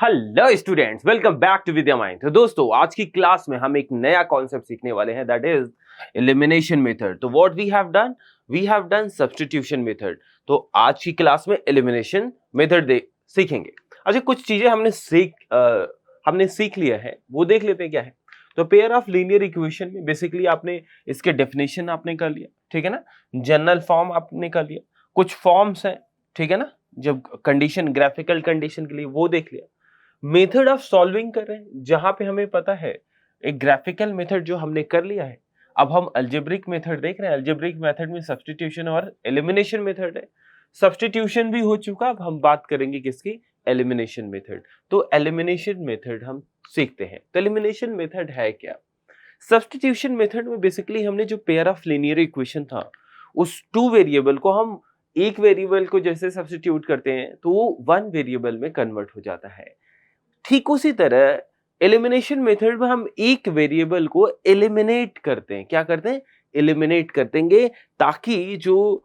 Hello students, welcome back to Vidya mind. तो दोस्तों, आज की क्लास में हम एक नया कॉन्सेप्ट सीखने वाले हैं, दैट इज एलिमिनेशन मेथड। तो what we have done substitution method. तो आज की क्लास में एलिमिनेशन मेथड सीखेंगे। अच्छा, कुछ चीजें हमने सीख लिया है, वो देख लेते हैं क्या है। तो पेयर ऑफ लीनियर इक्वेशन में बेसिकली आपने इसके डेफिनेशन आपने कर लिया, ठीक है ना। जनरल फॉर्म आपने कर लिया, कुछ फॉर्म्स हैं, ठीक है ना, जब कंडीशन ग्राफिकल कंडीशन के लिए वो देख लिया। मेथड ऑफ सॉल्विंग कर रहे हैं, जहां पे हमें पता है एक ग्राफिकल मेथड जो हमने कर लिया है। अब हम अलजेब्रिक मेथड देख रहे हैं। अलजेब्रिक मेथड में सब्स्टिट्यूशन और एलिमिनेशन मेथड है। सब्स्टिट्यूशन भी हो चुका, अब हम बात करेंगे किसकी, एलिमिनेशन मेथड। तो एलिमिनेशन मेथड हम सीखते हैं। तो एलिमिनेशन मेथड है क्या। सब्स्टिट्यूशन मेथड में बेसिकली हमने जो पेयर ऑफ लीनियर इक्वेशन था, उस टू वेरिएबल को हम एक वेरिएबल को जैसे सब्स्टिट्यूट करते हैं तो वो वन वेरिएबल में कन्वर्ट हो जाता है। ठीक उसी तरह एलिमिनेशन मेथड में हम एक वेरिएबल को एलिमिनेट करते हैं। क्या करते हैं, एलिमिनेट कर देंगे, ताकि जो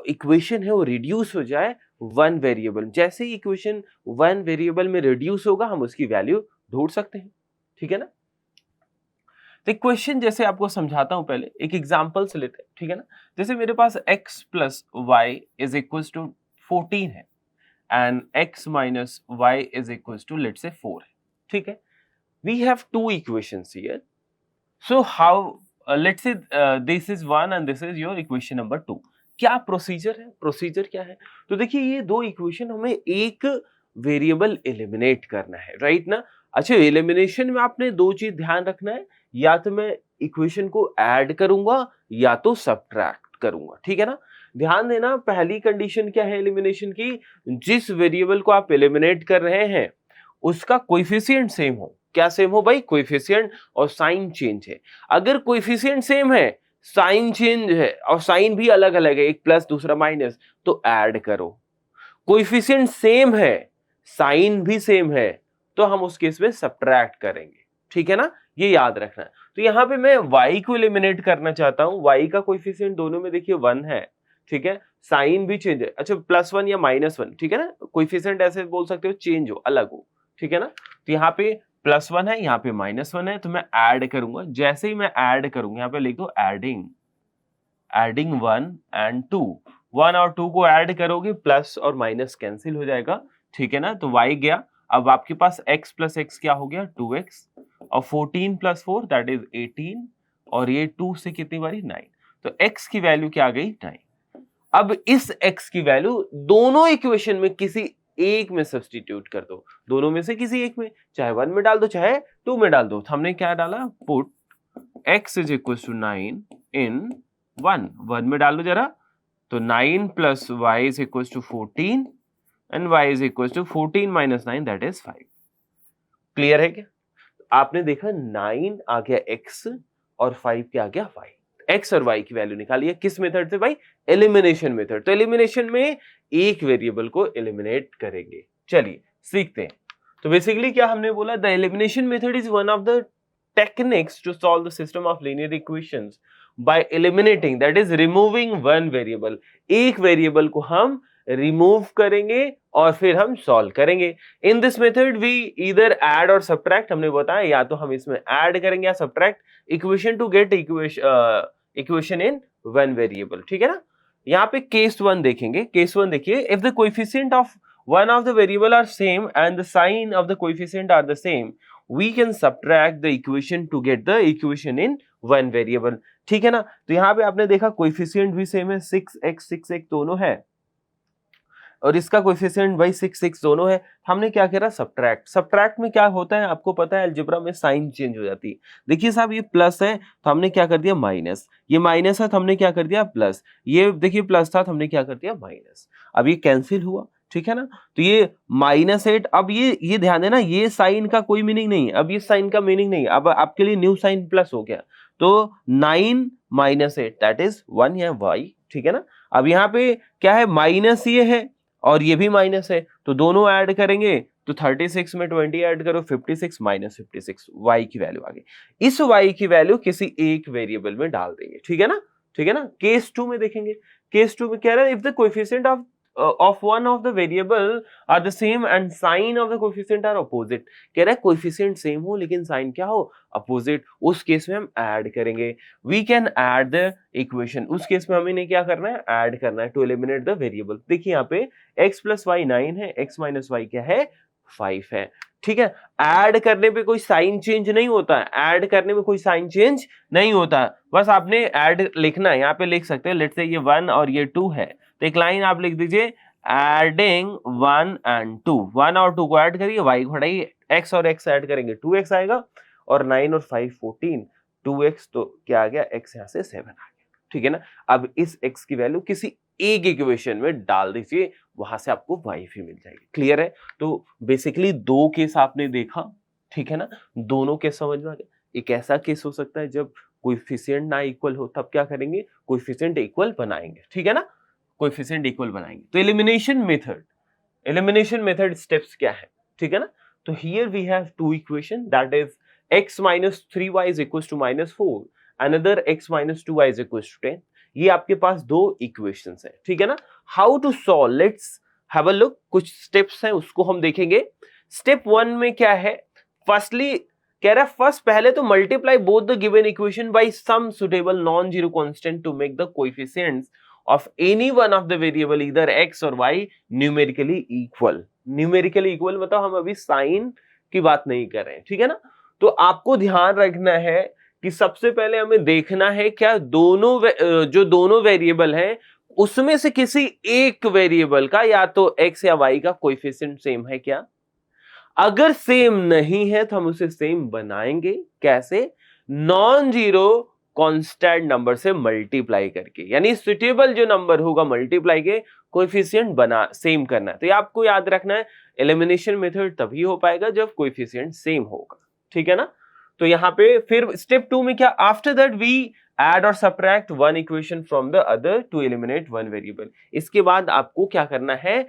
इक्वेशन है वो रिड्यूस हो जाए वन वेरिएबल। जैसे ही इक्वेशन वन वेरिएबल में रिड्यूस होगा, हम उसकी वैल्यू ढूंढ सकते हैं, ठीक है ना। तो इक्वेशन जैसे आपको समझाता हूं, पहले एक एग्जांपल से लेते हैं, ठीक है ना। जैसे मेरे पास x plus y is equal to 14 है and x minus y is equals to let's say 4 है, ठीक है। We have two equations here. So how let's say this is one and this is your equation number 2. क्या procedure है, procedure क्या है। तो देखिए, ये दो इक्वेशन हमें एक वेरिएबल एलिमिनेट करना है, राइट ना। अच्छा, एलिमिनेशन में आपने दो चीज ध्यान रखना है, या तो मैं इक्वेशन को ऐड करूंगा या तो सब्ट्रैक्ट करूंगा, ठीक है ना। ध्यान देना, पहली कंडीशन क्या है एलिमिनेशन की, जिस वेरिएबल को आप एलिमिनेट कर रहे हैं उसका कोएफिशिएंट सेम हो। क्या सेम हो भाई, कोएफिशिएंट और साइन चेंज है। अगर कोएफिशिएंट सेम है, साइन चेंज है और साइन भी अलग अलग है, एक प्लस दूसरा माइनस, तो ऐड करो। कोएफिशिएंट सेम है, साइन भी सेम है, तो हम उस केस में सब्ट्रैक्ट करेंगे, ठीक है ना। ये याद रखना है। तो यहाँ पे मैं y को एलिमिनेट करना चाहता हूँ। y का कोएफिशिएंट दोनों में देखिए 1 है, ठीक है। साइन भी चेंज है, अच्छा +1 या -1, ठीक है ना। कोएफिशिएंट ऐसे बोल सकते हो, चेंज हो, अलग हो, ठीक है ना। तो यहाँ पे +1 है, यहाँ पे -1 है, तो मैं ऐड करूंगा। जैसे ही मैं ऐड करूंगा, यहाँ पे लिख दो एडिंग 1 and 2। 1 और 2 को ऐड करोगे, प्लस और माइनस कैंसिल हो जाएगा, ठीक है ना। तो y गया, अब आपके पास x प्लस x क्या हो गया, 2x, और 14 प्लस 4 दैट इज 18, और ये 2 से कितनी बारी 9, तो x की वैल्यू क्या आ गई, 9। अब इस x की वैल्यू दोनों इक्वेशन में किसी एक में सब्स्टिट्यूट कर दो, दोनों में से किसी एक में, चाहे 1 में डाल दो चाहे 2 में डाल दो। तो हमने क्या डाला, put x is equal to 9 in 1 में डाल दो जरा, तो 9 plus y is equal to 14 and y is equal to 14 minus 9 that is 5। Clear है क्या। आपने देखा 9 आ गया x और 5 क्या आ गया y। x और y की वैल्यू निकाली है, किस मेथड से भाई, एलिमिनेशन मेथड। तो एलिमिनेशन में एक वेरिएबल को एलिमिनेट करेंगे। चलिए सीखते हैं। तो बेसिकली क्या हमने बोला, the elimination method is one of the techniques to solve the system of linear equations by eliminating, that is removing one variable. एक वेरिएबल को हम रिमूव करेंगे और फिर हम सॉल्व करेंगे। In this method we either add or subtract, हमने बताया या तो हम इसमें ऐड करेंगे या subtract equation to get equation in one variable, ठीक है ना। यहाँ पे केस 1 देखेंगे। केस 1 देखिए, if the coefficient of one of the variable are same and the sign of the coefficient are the same, we can subtract the equation to get the equation in one variable, ठीक है ना। तो यहाँ पे आपने देखा coefficient भी same है, 6x दोनों है, और इसका कोएफिशिएंट भाई 6 दोनों है। हमने क्या करा, सब्ट्रैक्ट। सब्ट्रैक्ट में क्या होता है आपको पता है, अलजेब्रा में साइन चेंज हो जाती है। देखिए साहब, ये प्लस है तो हमने क्या कर दिया माइनस, ये माइनस है तो हमने क्या कर दिया प्लस, ये देखिए प्लस था तो हमने क्या कर दिया माइनस। अब ये कैंसिल हुआ, ठीक है ना। तो ये -8, अब ये ध्यान देना, ये साइन का कोई मीनिंग नहीं, अब ये साइन का मीनिंग नहीं, अब आपके लिए न्यू साइन प्लस हो गया। तो 9 -8 दैट इज 1 या y, ठीक है ना। अब यहाँ पे क्या है, माइनस ये है और ये भी माइनस है, तो दोनों ऐड करेंगे तो 36 में 20 ऐड करो, 56 -56 y की वैल्यू आ गई। इस y की वैल्यू किसी एक वेरिएबल में डाल देंगे, ठीक है ना, ठीक है ना। केस 2 में देखेंगे। केस 2 में कह रहा है, if the coefficient of of one of the variable are the same and sign of the coefficient are opposite. कह रहा है coefficient same हो लेकिन sign क्या हो, opposite. उस केस में हम add करेंगे. We can add the equation. उस केस में हमें क्या करना है, add करना है to eliminate the variable. देखिए यहाँ पे x plus y 9 है, x minus y क्या है, 5 है. ठीक है, ऐड करने पे कोई साइन चेंज नहीं होता है, ऐड करने में कोई साइन चेंज नहीं होता है, बस आपने ऐड लिखना है. यहाँ पे लिख सकते हैं, लेट्स से ये 1 और ये 2 है, तो एक लाइन आप लिख दीजिए, एडिंग 1 and 2. 1 और 2 को ऐड करिए, y को हटाइए, x और x ऐड करेंगे 2x आएगा, और 9 और 5 14, 2x तो क्या आ गया, x यहाँ से 7 आ गया. ठीक है ना. अब इस x की वैल्यू किसी एक इक्वेशन में डाल दीजिए, वहां से आपको y भी मिल जाएगी. क्लियर है. तो बेसिकली दो केस आपने देखा, ठीक है ना, दोनों केस समझ में आ गया. एक ऐसा केस हो सकता है जब कोएफिशिएंट ना इक्वल हो, तब क्या करेंगे, कोएफिशिएंट इक्वल बनाएंगे. ठीक है ना, कोएफिशिएंट इक्वल बनाएंगे. तो एलिमिनेशन मेथड स्टेप्स क्या है, ठीक है ना. तो here we have two equation, that is x minus 3y is equals to minus 4, another x minus 2y is equals to 10. ये आपके पास दो इक्वेशंस है. ठीक है ना. How to solve, let's have a look. कुछ स्टेप्स हैं उसको हम देखेंगे. स्टेप 1 में क्या है, फर्स्टली कह रहा है फर्स्ट पहले तो multiply both the given equation by some suitable non zero constant to make the coefficients of any one of the variable either x or y numerically equal. Numerically equal मतलब हम अभी sign की बात नहीं कर रहे हैं. ठीक है ना. तो आपको ध्यान रखना है कि सबसे पहले हमें देखना है क्या दोनों वेरिएबल हैं उसमें से किसी एक वेरिएबल का या तो x या y का कोएफिशिएंट सेम है क्या. अगर सेम नहीं है तो हम उसे सेम बनाएंगे. कैसे, नॉन जीरो कांस्टेंट नंबर से मल्टीप्लाई करके, यानी सुटेबल जो नंबर होगा मल्टीप्लाई के कोएफिशिएंट बना सेम करना है. तो ये आपको याद रखना है, एलिमिनेशन मेथड तभी हो पाएगा जब कोएफिशिएंट सेम होगा. ठीक है ना. तो यहाँ पे फिर स्टेप 2 में क्या, after that we add or subtract one equation from the other to eliminate one variable. इसके बाद आपको क्या करना है,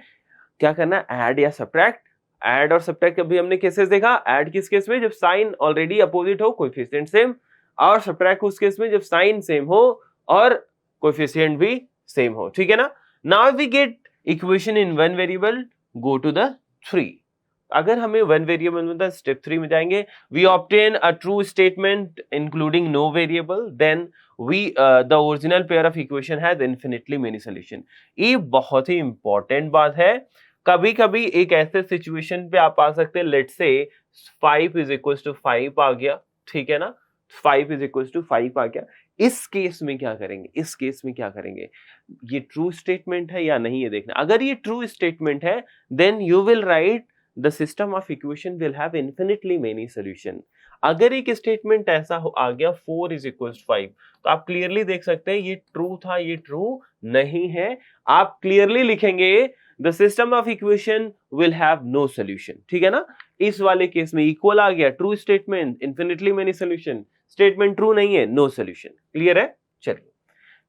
ऐड या सब्ट्रैक्ट. ऐड और सब्ट्रैक्ट अभी हमने केसेस देखा. ऐड किस केस में, जब साइन ऑलरेडी अपोजिट हो, कोएफिशिएंट सेम. और सब्ट्रैक्ट उस केस में जब साइन सेम हो और कोएफिशिएंट भी सेम हो. ठीक है ना. Now we get equation in one variable, go to the 3. अगर हमें वन वेरिएबल मिलता है, स्टेप 3 में जाएंगे. We obtain a true statement including no variable, then we the original pair of equation has infinitely many solution. ये बहुत ही important बात है. कभी कभी एक ऐसे सिचुएशन पे आप आ सकते हैं, let's say 5 is equal to 5 आ गया. ठीक है ना, 5 इज इक्वल टू 5 आ गया. इस केस में क्या करेंगे, ये ट्रू स्टेटमेंट है या नहीं ये देखना. अगर ये ट्रू स्टेटमेंट है, then you will write the system of equation will have infinitely many solution. अगर एक स्टेटमेंट ऐसा आ गया 4 is equals to 5, तो आप क्लियरली देख सकते हैं ये ट्रू था, ये ट्रू नहीं है. आप क्लियरली लिखेंगे the system of equation will have no solution. ठीक है ना. इस वाले केस में इक्वल आ गया, true statement, infinitely many solution. Statement true नहीं है, no solution. क्लियर है. चलिए,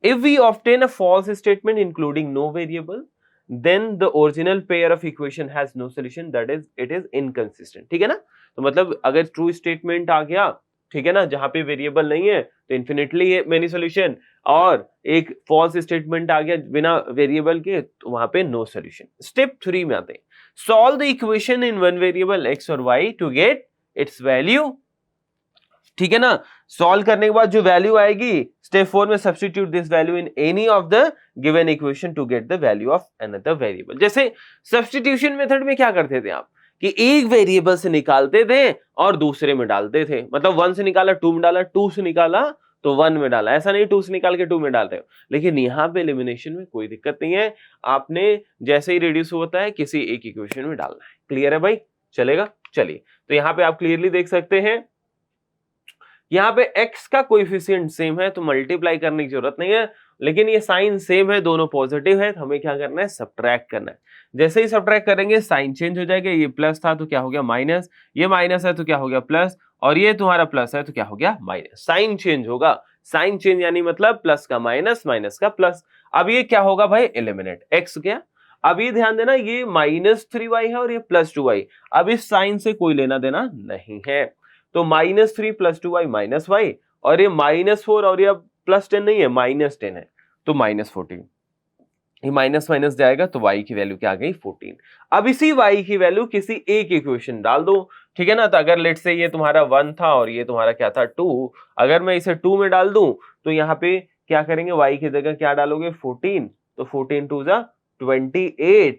if we obtain a false statement including no variable, then the original pair of equation has no solution, that is it is inconsistent. ठीक है ना. तो मतलब अगर ट्रू स्टेटमेंट आ गया, ठीक है ना, जहां पे वेरिएबल नहीं है तो इन्फिनिटली मेनी सॉल्यूशन, और एक फॉल्स स्टेटमेंट आ गया बिना वेरिएबल के, तो वहां पे नो सॉल्यूशन. स्टेप 3 में आते हैं. Solve the equation in one variable x or y to get its value. ठीक है ना. सॉल्व करने के बाद जो वैल्यू आएगी, स्टेप 4 में substitute this value in any of the given equation to get the value of another variable. जैसे सब्स्टिट्यूशन मेथड में क्या करते थे आप, कि एक वेरिएबल से निकालते थे और दूसरे में डालते थे. मतलब 1 से निकाला 2 में डाला, 2 से निकाला तो 1 में डाला. ऐसा नहीं 2 से निकाल के 2 में डालते हो. लेकिन यहाँ पे एलिमिनेशन में कोई दिक्कत नहीं है, आपने जैसे ही रिड्यूस होता है किसी एक इक्वेशन में डालना है. क्लियर है भाई, चलेगा. चलिए, तो यहाँ पे आप क्लियरली देख सकते हैं, यहाँ पे x का कोएफिशिएंट सेम है तो मल्टीप्लाई करने की जरूरत नहीं है. लेकिन ये साइन सेम है, दोनों पॉजिटिव है, तो हमें क्या करना है, सब्ट्रैक्ट करना है. जैसे ही सब्ट्रैक्ट करेंगे साइन चेंज हो जाएगा. ये प्लस था तो क्या हो गया माइनस, ये माइनस है तो क्या हो गया प्लस, और ये तुम्हारा प्लस है तो क्या हो गया माइनस. साइन चेंज होगा. साइन चेंज यानी मतलब प्लस का माइनस, माइनस का प्लस. अब ये क्या होगा भाई, एलिमिनेट x गया. अब ये ध्यान देना, ये -3y है और ये +2y. अब इस साइन से कोई लेना देना नहीं है, तो -3 + 2y -y, और ये -4 और ये +10 नहीं है, -10 है, तो -14. ये माइनस माइनस जाएगा तो y की वैल्यू क्या आ गई 14। अब इसी y की वैल्यू किसी एक इक्वेशन डाल दो, ठीक है ना। तो अगर लेट्स से ये तुम्हारा 1 था और ये तुम्हारा क्या था 2, अगर मैं इसे 2 में डाल दूं तो यहाँ पे क्या करेंगे, y की जगह क्या डालोगे 14, तो 14 2 जा 28,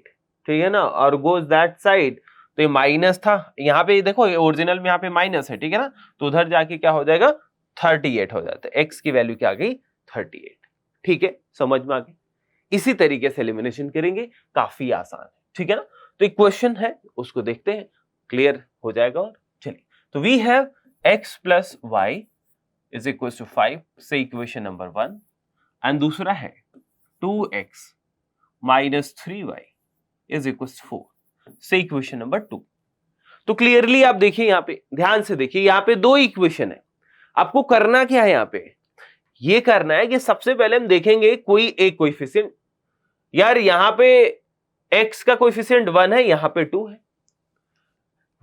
ठीक है ना, और गोज दैट साइड। तो ये माइनस था, यहाँ पे देखो ओरिजिनल में यहाँ पे माइनस है, ठीक है ना, तो उधर जाके क्या हो जाएगा 38 हो जाता है। x की वैल्यू क्या आ गई 38, ठीक है, समझ में आ गई। इसी तरीके से एलिमिनेशन करेंगे, काफी आसान है, ठीक है ना। तो एक क्वेश्चन है उसको देखते हैं, क्लियर हो जाएगा। और चलिए, तो we have x plus y is equal to 5 से इक्वेशन नंबर 1, एंड दूसरा है 2x minus 3y is equal to 4 से इक्वेशन नंबर 2। तो क्लियरली आप देखिए, यहां पे ध्यान से देखिए, यहां पे दो इक्वेशन है। आपको करना क्या है, यहां पे ये करना है कि सबसे पहले हम देखेंगे कोई एक कोएफिशिएंट। यार यहां पे x का कोएफिशिएंट 1 है, यहां पे 2 है।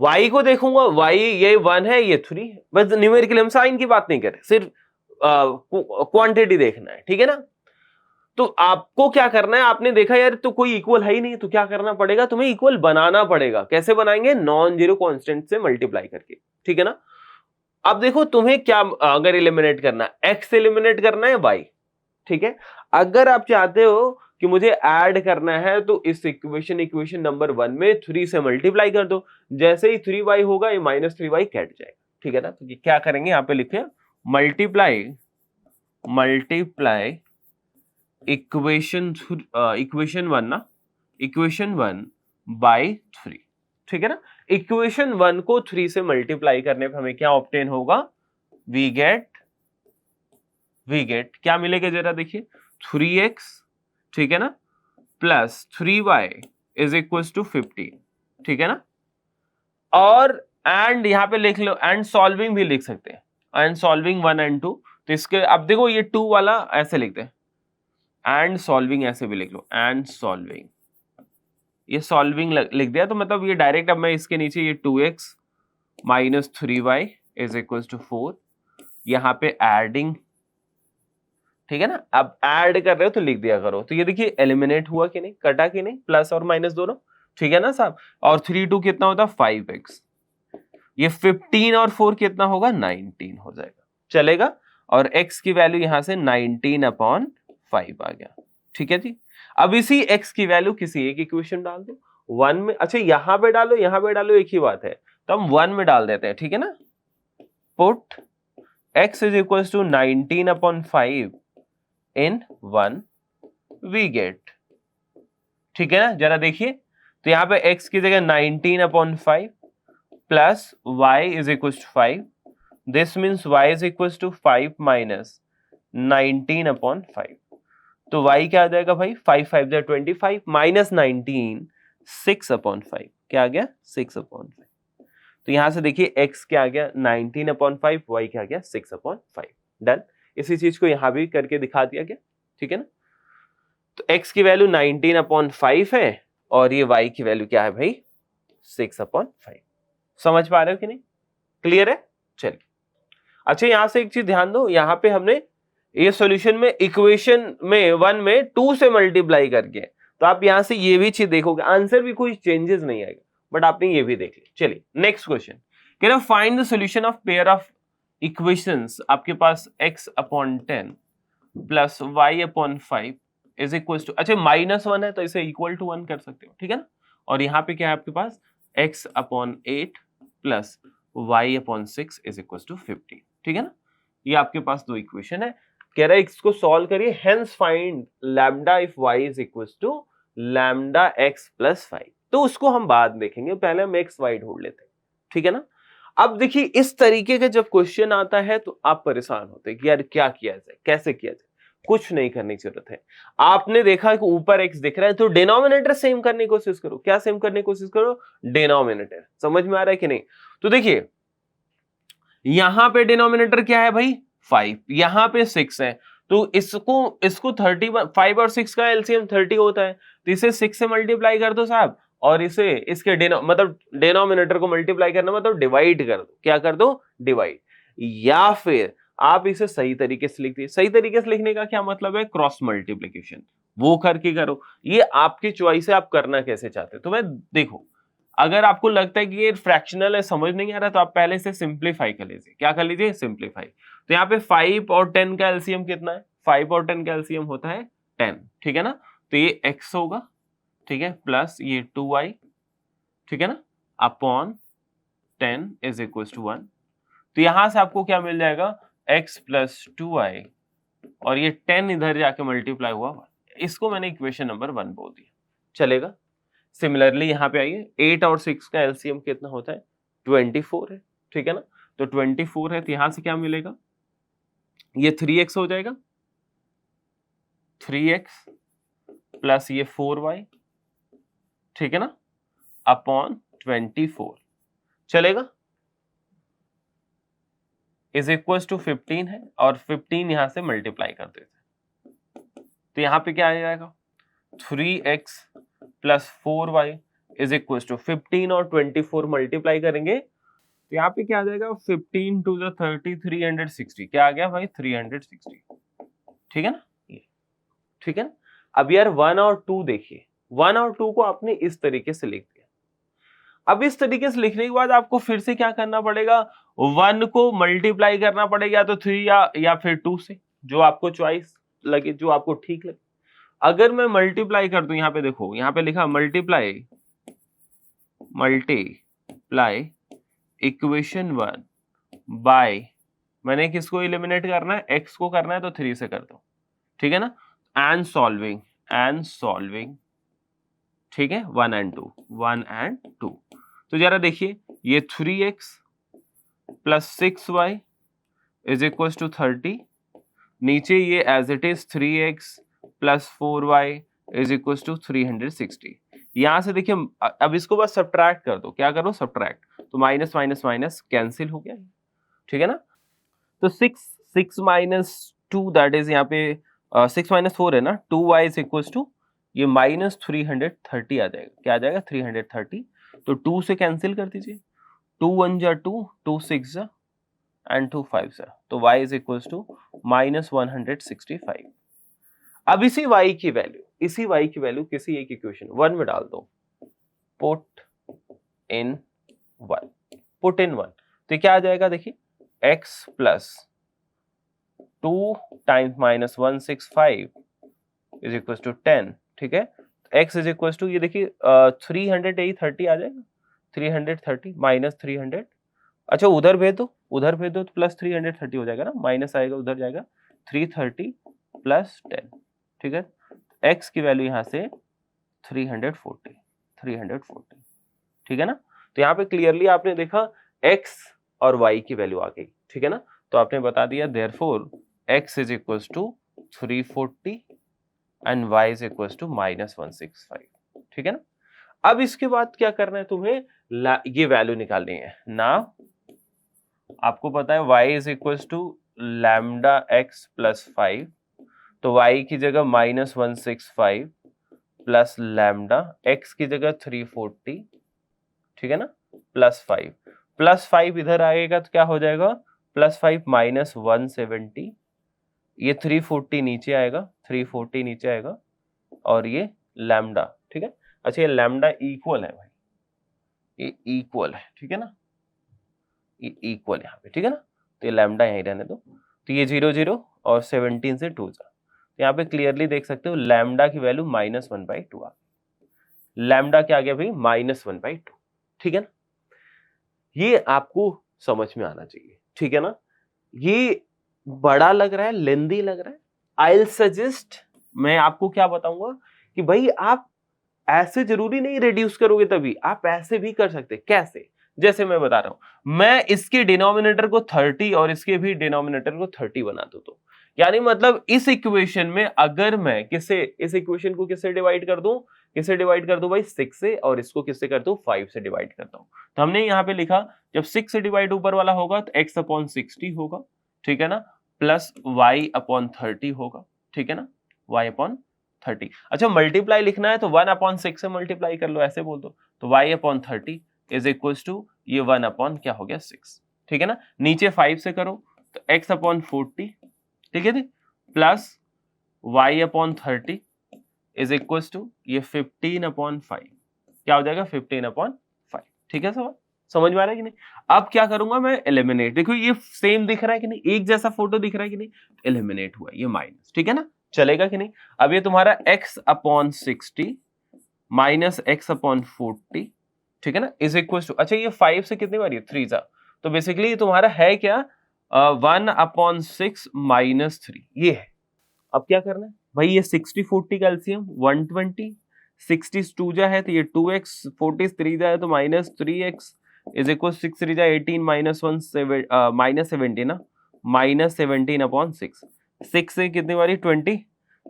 y को देखूंगा, y ये 1 है, ये 3 है। बस न्यूमेरिकल, हम साइन की बात नहीं कर रहे, सिर्फ क्वांटिटी देखना है, ठीक है ना। तो आपको क्या करना है, आपने देखा यार तो कोई इक्वल है ही नहीं, तो क्या करना पड़ेगा, तुम्हें इक्वल बनाना पड़ेगा। कैसे बनाएंगे, नॉन जीरो कांस्टेंट से मल्टीप्लाई करके, ठीक है ना। अब देखो तुम्हें क्या अगर एलिमिनेट करना है, x एलिमिनेट करना है y, ठीक है। अगर आप चाहते हो कि मुझे ऐड करना है तो इस इक्वेशन नंबर 1 में 3 से मल्टीप्लाई कर दो। जैसे ही 3y होगा ये माइनस 3y कट जाएगा, ठीक है ना। तो ये क्या करेंगे, यहां पे लिखे मल्टीप्लाई इक्वेशन 1 ना, इक्वेशन 1 बाय 3, ठीक है ना। इक्वेशन 1 को 3 से मल्टीप्लाई करने पर हमें क्या ऑब्टेन होगा, वी गेट क्या मिलेगा जरा देखिए, 3x, ठीक है ना, plus 3y is equal to 15, ठीक है ना। और एंड यहां पे लिख लो, एंड सॉल्विंग भी लिख सकते हैं, एंड सॉल्विंग 1 एंड 2। तो इसके अब देखो ये 2 वाला ऐसे लिखते हैं, एंड सॉल्विंग ऐसे भी लिख लो, एंड सॉल्विंग, ये सॉल्विंग लिख दिया। तो मतलब ये डायरेक्ट, अब मैं इसके नीचे ये 2x minus 3y is equal to 4, यहां पे एडिंग, ठीक है ना। अब ऐड कर रहे हो तो लिख दिया करो। तो ये देखिए एलिमिनेट हुआ कि नहीं, कटा कि नहीं, प्लस और माइनस दोनों, ठीक है ना साहब। और 3 2 कितना होता है 5x, ये 15 और 4 कितना होगा 19 हो जाएगा, चलेगा। और x की वैल्यू यहां से 19/5 आ गया, ठीक है जी। अब इसी x की वैल्यू किसी एक इक्वेशन डाल दो 1 में, अच्छा यहां पे डालो, यहां पे डालो, एक ही बात है। तो हम 1 में डाल देते हैं, ठीक है ना। Put x is equal to 19/5 in 1, we get, ठीक है ना। जरा देखिए, तो यहां पे x की जगह 19/5 plus y is equal to 5, this means y is equal to 5 minus 19/5। तो y क्या आ जाएगा भाई, 5 5 25 माइनस 19 6/5, क्या आ गया 6/5। तो यहां से देखिए x क्या आ गया 19/5, y क्या आ गया 6/5, डन। इसी चीज को यहां भी करके दिखा दिया गया, ठीक है ना। तो x की वैल्यू 19/5 है और ये y की वैल्यू क्या है भाई 6/5। समझ पा रहे हो कि नहीं, क्लियर है। चलिए, अच्छा यहां से एक चीज ध्यान दो, यहां पे हमने ये सॉल्यूशन में इक्वेशन में 1 में 2 से मल्टीप्लाई करके, तो आप यहां से ये भी चीज देखोगे, आंसर भी कोई चेंजेस नहीं आएगा, बट आपने ये भी देख लिया। चलिए नेक्स्ट क्वेश्चन, कह रहा find the solution of pair of equations. आपके पास x/10 plus y/5 is equal to, अच्छा -1 है तो इसे इक्वल टू 1 कर सकते हो, ठीक है ना। और यहाँ पे क्या है आपके पास x/8 plus y/6 is equal to 50, ठीक है ना। ये आपके पास दो इक्वेशन है, कह रहा है इसको सॉल्व करिए, hence find lambda if y is equal to lambda x plus 5। तो उसको हम बाद देखेंगे, पहले हम x y ढूंढ लेते हैं, ठीक है ना। अब देखिए इस तरीके का जब क्वेश्चन आता है तो आप परेशान होते हैं कि यार क्या किया जाए, कैसे किया जाए। कुछ नहीं करने की जरूरत है, आपने देखा कि ऊपर x दिख रहा है तो डिनोमिनेटर सेम करने की कोशिश करो। क्या सेम करने की कोशिश करो, डिनोमिनेटर। समझ में आ रहा है कि नहीं। तो देखिए यहां पे डिनोमिनेटर क्या है भाई 5, यहां पे 6 है, तो इसको 5 और 6 का एलसीएम 30 होता है, तो इसे 6 से मल्टीप्लाई कर दो साहब, और इसे इसके मतलब डिनोमिनेटर को मल्टीप्लाई करना मतलब डिवाइड कर दो। क्या कर दो, डिवाइड। या फिर आप इसे सही तरीके से लिख दिए। सही तरीके से लिखने का क्या मतलब है, क्रॉस मल्टीप्लीकेशन। वो करके करो, ये आपकी चॉइस है, आप करना कैसे चाहते हो। तो मैं देखो, अगर आपको लगता है कि ये फ्रैक्शनल है, समझ नहीं आ रहा, तो आप पहले से सिंप्लीफाई कर लीजिए। क्या कर लीजिए? सिंप्लीफाई। तो यहाँ पे 5 और 10 का एलसीएम कितना है? 5 और 10 का एलसीएम होता है 10, ठीक है ना। तो ये x होगा, ठीक है, प्लस ये 2y, ठीक है ना, अपॉन 10 इज इक्वल टू 1। तो यहां से आपको क्या मिल जाएगा? x प्लस 2y, और ये 10 इधर जाके मल्टीप्लाई हुआ 1। इसको मैंने इक्वेशन नंबर 1 बोल दिया, चलेगा। सिमिलरली यहाँ पे आइए, 8 और 6 का एलसीएम कितना होता है? 24 है, ठीक है ना। तो 24 है, तो यहां से क्या मिलेगा? ये 3x हो जाएगा, 3x प्लस ये 4y, ठीक है ना, अपॉन 24, चलेगा, इज इक्वल टू 15 है, और 15 यहां से मल्टीप्लाई कर देते हैं। तो यहां पे क्या आ जाएगा? 3x plus 4y is equal to 15 और 24 मल्टीप्लाई करेंगे, तो यहाँ पे क्या आ जाएगा? 15 टू द 30, 360। क्या आ गया भाई? 360, ठीक है ना, ये ठीक है ना। अब यार 1 और 2 देखिए, 1 और 2 को आपने इस तरीके से लिख दिया। अब इस तरीके से लिखने के बाद आपको फिर से क्या करना पड़ेगा? 1 को मल्टीप्लाई करना पड़ेगा, तो 3 या फिर 2 से, जो आपको चॉइस लगे, जो आपको ठीक लगे। अगर मैं मल्टीप्लाई कर दूं, यहाँ पे देखो, यहाँ पे लिखा मल्टीप्लाई इक्वेशन 1 बाय, मैंने किसको एलिमिनेट करना है? x को करना है, तो 3 से कर दो, ठीक है ना। एंड सॉल्विंग, ठीक है, 1 एंड 2। तो जरा देखिए, ये 3x plus 6y is equal to 30, नीचे ये as it is 3x plus 4y is equal to 360। यहां से देखिए, अब इसको बस सब्ट्रैक्ट कर दो। क्या करो? सब्ट्रैक्ट, तो माइनस माइनस माइनस कैंसिल हो गया, ठीक है ना। तो 6 माइनस 2, दैट इज यहाँ पे 6 माइनस 4 है ना, 2y इज इक्वल टू ये माइनस 330 आ जाएगा। क्या आ जाएगा? 330। तो 2 से कैंसिल कर दीजिए, 2 1 जा 2, 2 6 जा, एंड 2 5 जा, तो y is equal to minus 165। अब इसी y की वैल्यू किसी एक इक्वेशन 1 में डाल दो, पुट इन 1। तो क्या आ जाएगा? देखिए, x plus 2 times minus 165 is equal to 10, ठीक है। x इज इक्वल टू, ये देखिए 330 आ जाएगा, 330 माइनस 300, अच्छा उधर भेज दो तो प्लस 330 हो जाएगा ना, माइनस आएगा, उधर जाएगा 330 प्लस 10, ठीक है। x की वैल्यू यहाँ से 340, ठीक है ना। तो यहाँ पे क्लियरली आपने देखा x और y की वैल्यू आ गई, ठीक है ना। तो आपने बता दिया therefore x is equal to 340 and y is equal to minus 165, ठीक है ना। अब इसके बाद क्या करना है तुम्हें? ये वैल्यू निकालनी है ना। आपको पता है y is equal to lambda x plus 5, तो y की जगह माइनस 165 प्लस लैम्डा, x की जगह 340, ठीक है ना, प्लस 5 इधर आएगा तो क्या हो जाएगा? प्लस 5 माइनस 170, ये 340 नीचे आएगा, और ये लैम्डा, ठीक है। अच्छा, ये लैम्डा इक्वल है भाई, ये इक्वल है, ठीक है ना, ये इक्वल यहाँ पे, ठीक है ना। तो ये लैम्डा यहीं रहने दो, तो ये 0 0 और 17 से 2 जा, तो यहाँ पे क्लियरली देख सकते हो लैम्डा की वैल्यू माइनस 1/2 आ गई। लैम्डा क्या आ गया भाई? माइनस 1/2, ठीक है ना। ये आपको समझ में आना चाहिए, ठीक है ना। ये बड़ा लग रहा है, लेंदी लग रहा है, आई विल सजेस्ट, मैं आपको क्या बताऊंगा कि भाई आप ऐसे जरूरी नहीं रिड्यूस करोगे तभी, आप ऐसे भी कर सकते। कैसे? जैसे मैं बता रहा हूं, मैं इसके डिनोमिनेटर को 30 और इसके भी डिनोमिनेटर को 30 बना दूं, तो यानी मतलब इस इक्वेशन में अगर मैं इस इक्वेशन को किससे डिवाइड कर दूं भाई 6 से, और इसको किससे कर दूं? 5 से डिवाइड करता हूं। तो हमने यहाँ पे लिखा, जब 6 से डिवाइड ऊपर वाला होगा तो x अपॉन 60 होगा, ठीक है ना, प्लस y अपॉन 30 होगा, ठीक है ना, y अपॉन 30। अच्छा, मल्टीप्लाई लिखना है तो 1 अपॉन 6 से मल्टीप्लाई कर लो, ऐसे बोल दो, तो y upon 30 is equal to ये 1 अपॉन क्या हो गया? 6, ठीक है ना। नीचे 5 से करो तो x अपॉन 40, ठीक है, plus y upon 30 is equal to ये 15/5 क्या हो जाएगा 15/5। ठीक है समझ में आ रहा है कि नहीं। अब क्या करूंगा मैं एलिमिनेट, देखो ये सेम दिख रहा है कि नहीं, एक जैसा फोटो दिख रहा है कि नहीं, एलिमिनेट हुआ ये माइनस, ठीक है ना, चलेगा कि नहीं। अब ये तुम्हारा x/60 माइनस x/40, ठीक है ना, इज इक्वल टू, अच्छा ये 5 से कितनी बार, 3 जा, तो बेसिकली ये तुम्हारा है क्या 1/6 माइनस 3 ये है। अब क्या करना है भाई, ये 60/40 का एलसीएम 120, 60 2 जा है तो ये 2x, 40 3 जा है तो -3x इज इक्वल 6 3 जा 18 -17 ना, -17/6, 6 से कितनी बारी 20,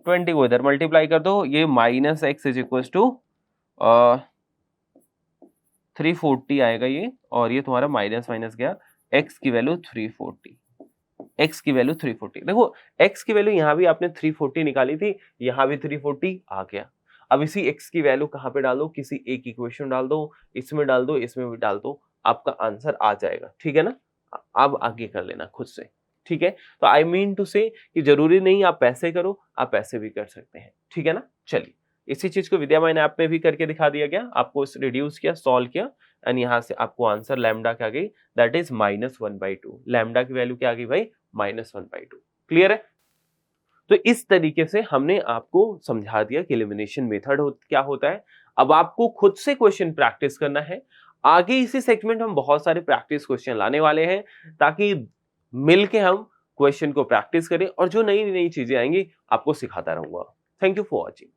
20 को इधर मल्टीप्लाई कर दो, ये -x इज इक्वल टू 340 आएगा ये, और ये तुम्हारा माइनस माइनस गया, x की वैल्यू 340, x की वैल्यू 340। देखो x की वैल्यू यहाँ भी आपने 340 निकाली थी, यहाँ भी 340 आ गया। अब इसी x की वैल्यू कहाँ पे डालो, किसी एक इक्वेशन डाल दो, इसमें डाल दो, इसमें भी डाल दो, आपका आंसर आ जाएगा, ठीक है ना। अब आगे कर लेना खुद से, ठीक है। तो आई मीन टू से कि जरूरी नहीं आप पैसे करो, आप ऐसे भी कर सकते हैं, ठीक है ना। चलिए इसी चीज को विद्या माइन ऐप में भी करके दिखा दिया गया, आपको रिड्यूस किया, सॉल्व किया, एंड यहाँ से आपको आंसर लैम्डा क्या आ गई, दैट इज -1/2। लैम्डा की वैल्यू क्या आ गई भाई, -1/2। क्लियर है। तो इस तरीके से हमने आपको समझा दिया कि एलिमिनेशन मेथड क्या होता है। अब आपको खुद से क्वेश्चन प्रैक्टिस करना है। आगे इसी सेगमेंट हम बहुत सारे प्रैक्टिस क्वेश्चन लाने वाले हैं, ताकि मिलके हम क्वेश्चन को प्रैक्टिस करें, और जो नई नई चीजें आएंगी आपको सिखाता रहूंगा। Thank you for watching.